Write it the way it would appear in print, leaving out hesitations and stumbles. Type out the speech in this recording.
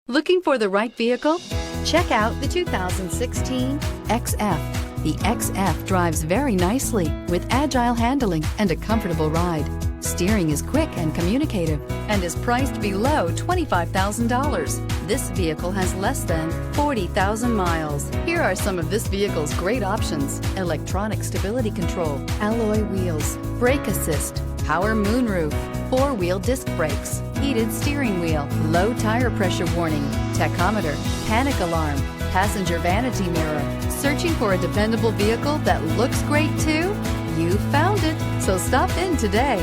Looking for the right vehicle? Check out the 2016 XF. The XF drives very nicely with agile handling and a comfortable ride. Steering is quick and communicative and is priced below $25,000. This vehicle has less than 40,000 miles. Here are some of this vehicle's great options: electronic stability control, alloy wheels, brake assist, power moonroof, four-wheel disc brakes, heated steering wheel, low tire pressure warning, tachometer, panic alarm, passenger vanity mirror. Searching for a dependable vehicle that looks great too? You found it, so stop in today.